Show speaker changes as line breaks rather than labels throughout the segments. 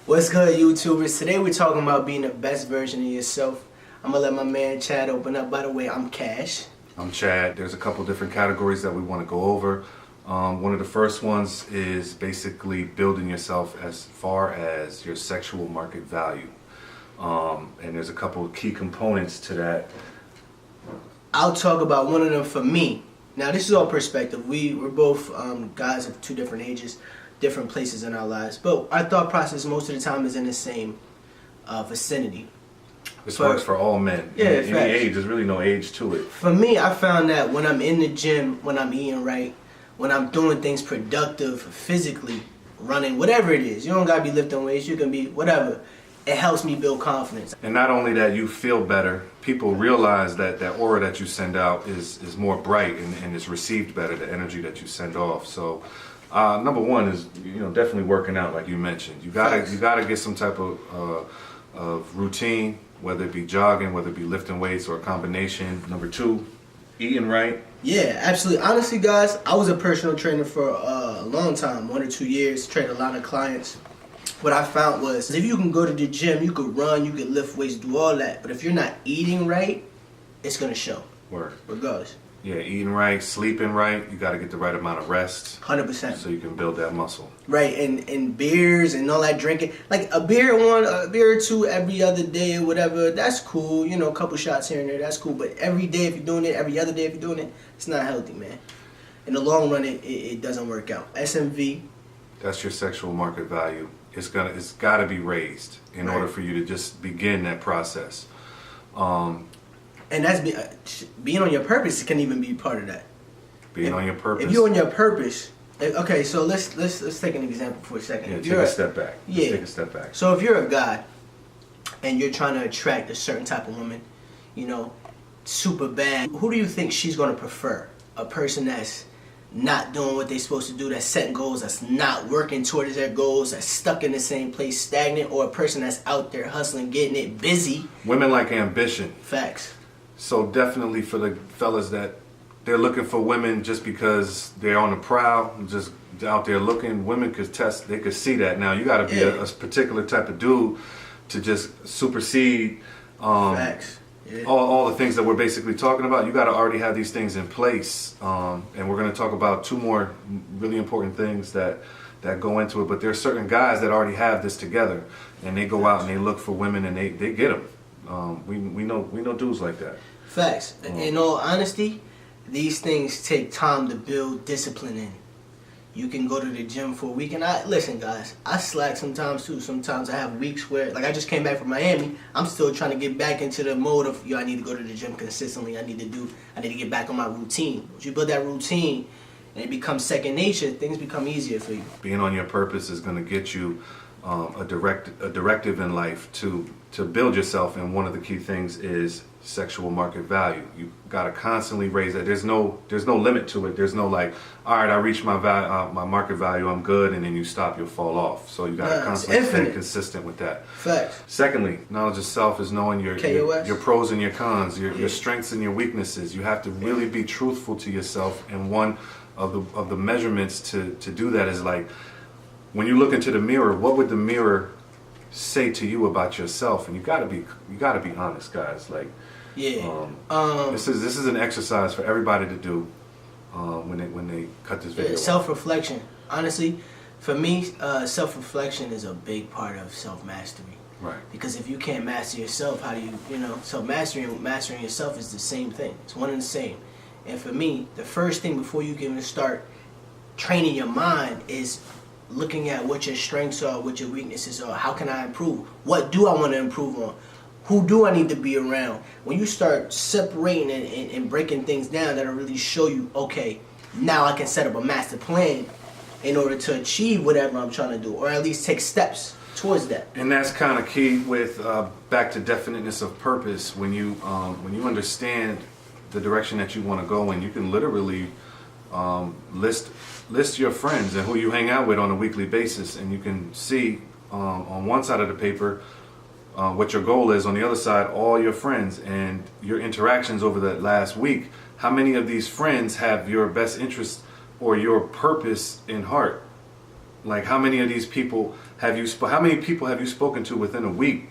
What's good, YouTubers? Today we're talking about being the best version of yourself. I'm gonna let my man Chad open up. By the way, I'm Cash.
I'm Chad. There's a couple different categories that we want to go over. One of the first ones is basically building yourself as far as your sexual market value. And there's a couple of key components to that.
I'll talk about one of them for me. Now, this is all perspective. We're both guys of two different ages, different places in our lives, but our thought process most of the time is in the same vicinity.
This works for all men.
Yeah,
any age. There's really no age to it.
For me, I found that when I'm in the gym, when I'm eating right, when I'm doing things productive physically, running, whatever it is, you don't gotta be lifting weights, you can be whatever. It helps me build confidence.
And not only that, you feel better. People realize that that aura that you send out is more bright and is received better, the energy that you send off. So number one is, definitely working out, like you mentioned. You gotta get some type of routine, whether it be jogging, whether it be lifting weights, or a combination. Number two, eating right.
Yeah, absolutely. Honestly, guys, I was a personal trainer for a long time, 1 or 2 years, trained a lot of clients. What I found was, if you can go to the gym, you could run, you could lift weights, do all that, but if you're not eating right, it's gonna show.
Word.
Regardless.
Yeah, eating right, sleeping right. You got to get the right amount of rest.
100%.
So you can build that muscle.
Right, and beers and all that drinking, like a beer or two every other day or whatever, that's cool. A couple shots here and there, that's cool. But every day if you're doing it, every other day if you're doing it, it's not healthy, man. In the long run, it doesn't work out. SMV.
That's your sexual market value. It's got to be raised in order for you to just begin that process.
And that's being on your purpose can even be part of that.
Being on your purpose.
If you're on your purpose, okay. So let's take an example for a second.
Yeah, take a step back.
Yeah,
take a step back.
So if you're a guy and you're trying to attract a certain type of woman, super bad, who do you think she's gonna prefer? A person that's not doing what they're supposed to do, that's setting goals, that's not working towards their goals, that's stuck in the same place, stagnant, or a person that's out there hustling, getting it, busy?
Women like ambition.
Facts.
So definitely for the fellas that they're looking for women just because they're on the prowl, just out there looking, women could test, they could see that. Now you got to be a particular type of dude to just supersede
Facts. Yeah.
all the things that we're basically talking about. You got to already have these things in place, and we're going to talk about two more really important things that go into it. But there are certain guys that already have this together, and they go out and they look for women and they get them. We know dudes like that.
Facts. In all honesty, these things take time to build discipline in. You can go to the gym for a week, and listen, guys, I slack sometimes too. Sometimes I have weeks where, like, I just came back from Miami. I'm still trying to get back into the mode of, I need to go to the gym consistently. I need to get back on my routine. Once you build that routine and it becomes second nature, things become easier for you.
Being on your purpose is going to get you a directive in life to build yourself, and one of the key things is sexual market value. You got to constantly raise that. There's no limit to it. There's no like, all right, I reached my market value, I'm good, and then you stop, you'll fall off. So you got to constantly stay consistent with that.
Facts.
Secondly, knowledge of self is knowing your pros and your cons, your strengths and your weaknesses. You have to really be truthful to yourself, and one of the measurements to do that is like, when you look into the mirror, what would the mirror say to you about yourself? And you gotta be honest, guys. Like, this is an exercise for everybody to do when they cut this video.
Self-reflection. Honestly, for me, self-reflection is a big part of self-mastery.
Right.
Because if you can't master yourself, how do you, self-mastery and mastering yourself is the same thing. It's one and the same. And for me, the first thing before you can even start training your mind is looking at what your strengths are, what your weaknesses are. How can I improve? What do I want to improve on? Who do I need to be around? When you start separating and breaking things down, that'll really show you, okay, now I can set up a master plan in order to achieve whatever I'm trying to do, or at least take steps towards that.
And that's kind of key with back to definiteness of purpose. When you understand the direction that you want to go in, you can literally list your friends and who you hang out with on a weekly basis, and you can see on one side of the paper what your goal is, on the other side all your friends and your interactions over that last week. How many of these friends have your best interest or your purpose in heart? Like, how many of these people how many people have you spoken to within a week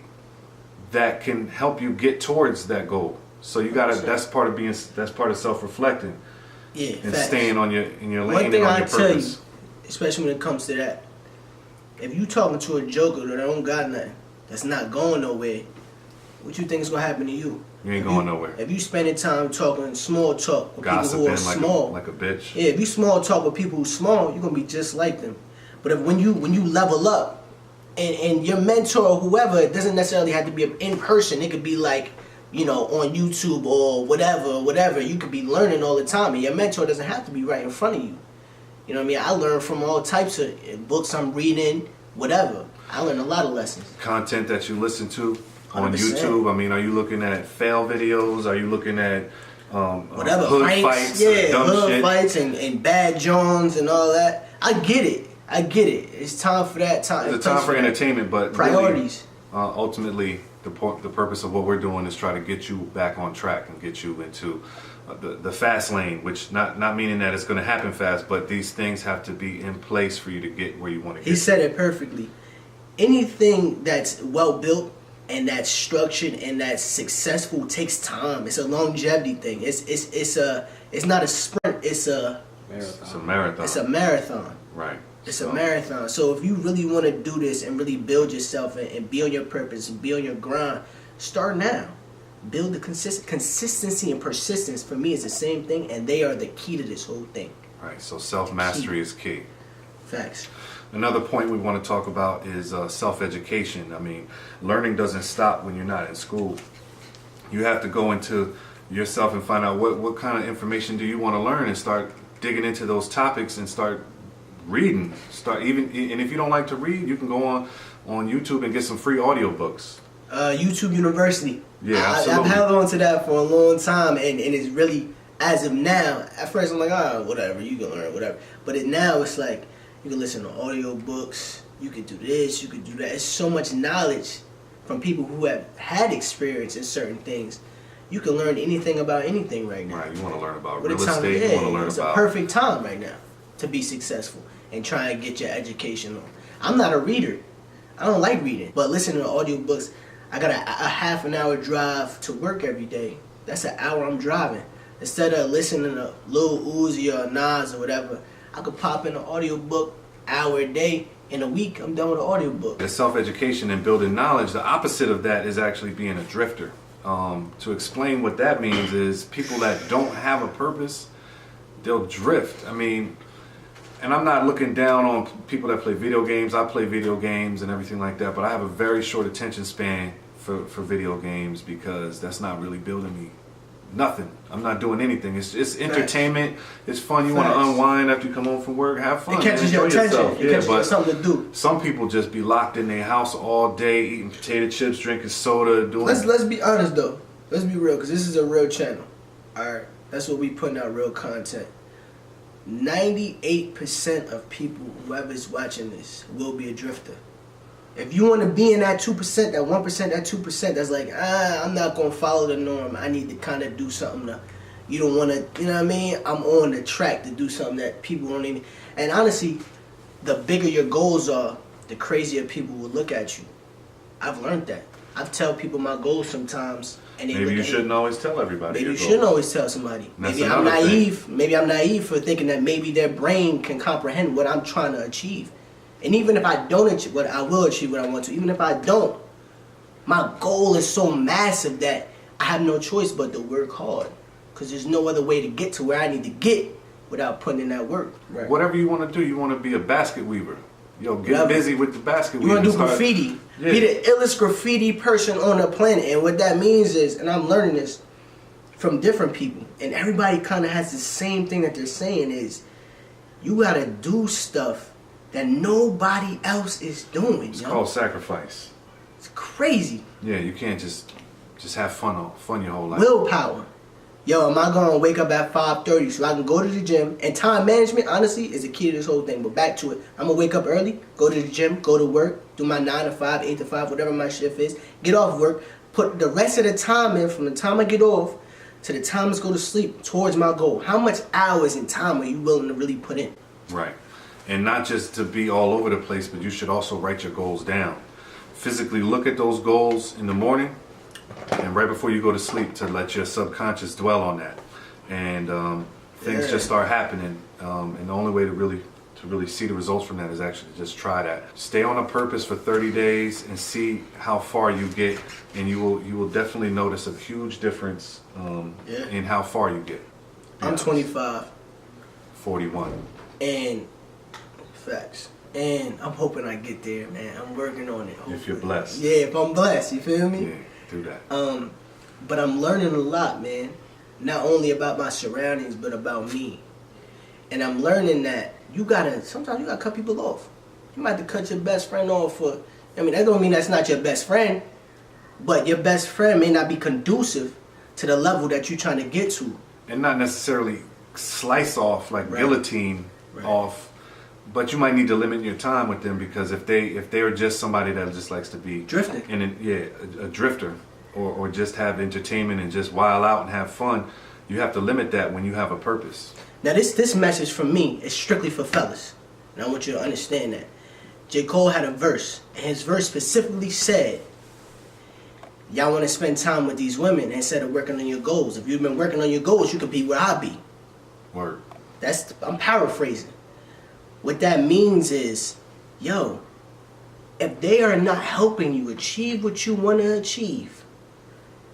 that can help you get towards that goal? So you gotta. That's part of self-reflecting.
Yeah,
and
facts.
staying in your lane.
One thing
and on
I
your
tell you,
purpose.
especially when it comes to that, if you talking to a joker that don't got nothing, that's not going nowhere, what you think is gonna happen to you?
You ain't going nowhere.
If you spending time talking small talk with
Gossiping
people who are small,
like a bitch.
yeah, if you small talk with people who small, you're gonna be just like them. But when you level up, and your mentor or whoever, it doesn't necessarily have to be in person. It could be like, you know, on YouTube or whatever. You could be learning all the time, and your mentor doesn't have to be right in front of you. You know what I mean? I learn from all types of books I'm reading, whatever. I learn a lot of lessons.
Content that you listen to on
100%.
YouTube. I mean, are you looking at fail videos? Are you looking at
Whatever,
hood fights, dumb
hood
shit?
fights and bad Johns and all that. I get it. It's time for that time.
It's time for entertainment, but
priorities.
Really, ultimately, the purpose of what we're doing is try to get you back on track and get you into the fast lane. Which not meaning that it's going to happen fast, but these things have to be in place for you to get where you want to get.
He said it perfectly. Anything that's well built and that's structured and that's successful takes time. It's a longevity thing. It's not a sprint. It's a
marathon.
It's a marathon.
Right.
It's a marathon. So if you really want to do this and really build yourself and be on your purpose and be on your grind, start now. Build the consistency and persistence. For me, is the same thing, and they are the key to this whole thing.
Right. So self-mastery is key.
Facts.
Another point we want to talk about is self-education. I mean, learning doesn't stop when you're not in school. You have to go into yourself and find out what kind of information do you want to learn and start digging into those topics and start reading. And if you don't like to read, you can go on YouTube and get some free audiobooks.
YouTube University.
Yeah, absolutely.
I've held on to that for a long time, and it's really, as of now, at first I'm like, whatever, you can learn whatever. But now it's like, you can listen to audiobooks, you can do this, you can do that. It's so much knowledge from people who have had experience in certain things. You can learn anything about anything right now.
Right, you want to learn about
What
real
a time,
estate, you want to learn
it's
about...
a perfect time right now to be successful and try and get your education on. I'm not a reader. I don't like reading. But listening to audiobooks, I got a half an hour drive to work every day. That's an hour I'm driving. Instead of listening to Lil Uzi or Nas or whatever, I could pop in an audiobook, hour a day. In a week, I'm done with an audiobook.
The self-education and building knowledge, the opposite of that is actually being a drifter. To explain what that means is people that don't have a purpose, they'll drift. I mean, and I'm not looking down on people that play video games. I play video games and everything like that, but I have a very short attention span for video games because that's not really building me nothing. I'm not doing anything. It's just entertainment. It's fun. You want to unwind after you come home from work, have fun.
It catches your attention.
Yourself.
It catches you something to do.
Some people just be locked in their house all day, eating potato chips, drinking soda, doing...
Let's be honest though. Let's be real, because this is a real channel. Alright? That's what we putting out, real content. 98% of people, whoever's watching this, will be a drifter. If you want to be in that 2%, that 1%, that 2%, that's like, I'm not going to follow the norm. I need to kind of do something that you don't want to, you know what I mean? I'm on the track to do something that people don't even... And honestly, the bigger your goals are, the crazier people will look at you. I've learned that. I tell people my goals sometimes, and they
maybe you shouldn't always tell everybody.
Maybe you shouldn't always tell somebody. Maybe I'm naive. Maybe I'm naive for thinking that maybe their brain can comprehend what I'm trying to achieve. And even if I don't achieve what I will achieve what I want to, even if I don't, my goal is so massive that I have no choice but to work hard. Because there's no other way to get to where I need to get without putting in that work.
Right. Whatever you want to do, you want to be a basket weaver. Yo, get busy with the basket weaving.
You want to do graffiti.
Yeah.
Be the illest graffiti person on the planet. And what that means is, and I'm learning this from different people, and everybody kind of has the same thing that they're saying is, you got to do stuff that nobody else is doing.
It's called sacrifice.
It's crazy.
Yeah, you can't just have fun your whole life.
Willpower. Yo, am I going to wake up at 5:30 so I can go to the gym? And time management, honestly, is the key to this whole thing. But back to it. I'm going to wake up early, go to the gym, go to work, do my 9 to 5, 8 to 5, whatever my shift is. Get off work, put the rest of the time in from the time I get off to the time I go to sleep towards my goal. How much hours and time are you willing to really put in?
Right. And not just to be all over the place, but you should also write your goals down. Physically look at those goals in the morning and right before you go to sleep, to let your subconscious dwell on that. And things just start happening. And the only way to really see the results from that is actually to just try that. Stay on a purpose for 30 days and see how far you get, and you will definitely notice a huge difference in how far you get.
I'm 25.
41.
And facts. And I'm hoping I get there, man. I'm working on it. Hopefully.
If you're blessed.
Yeah, if I'm blessed, you feel me?
Yeah, do that.
But I'm learning a lot, man. Not only about my surroundings, but about me. And I'm learning that sometimes you gotta cut people off. You might have to cut your best friend off for, that don't mean that's not your best friend, but your best friend may not be conducive to the level that you're trying to get to.
And not necessarily slice off, like guillotine off, but you might need to limit your time with them, because if they're just somebody that just likes to be
drifting,
a drifter, or just have entertainment and just wild out and have fun, you have to limit that when you have a purpose.
Now this message from me is strictly for fellas, and I want you to understand that. J. Cole had a verse, and his verse specifically said, y'all want to spend time with these women instead of working on your goals. If you've been working on your goals, you could be where I be.
Word.
I'm paraphrasing. What that means is, if they are not helping you achieve what you want to achieve,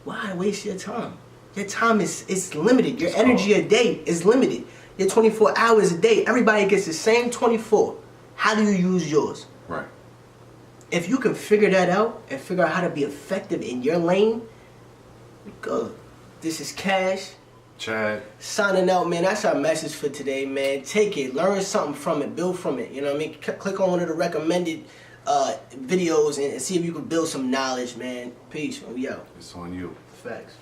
why waste your time? Your time is limited. Your energy a day is limited. Your 24 hours a day, everybody gets the same 24. How do you use yours?
Right.
If you can figure that out and figure out how to be effective in your lane, good. This is Cash.
Chad.
Signing out, man. That's our message for today, man. Take it. Learn something from it. Build from it. You know what I mean? Click on one of the recommended videos and see if you can build some knowledge, man. Peace. We out.
It's on you.
Facts.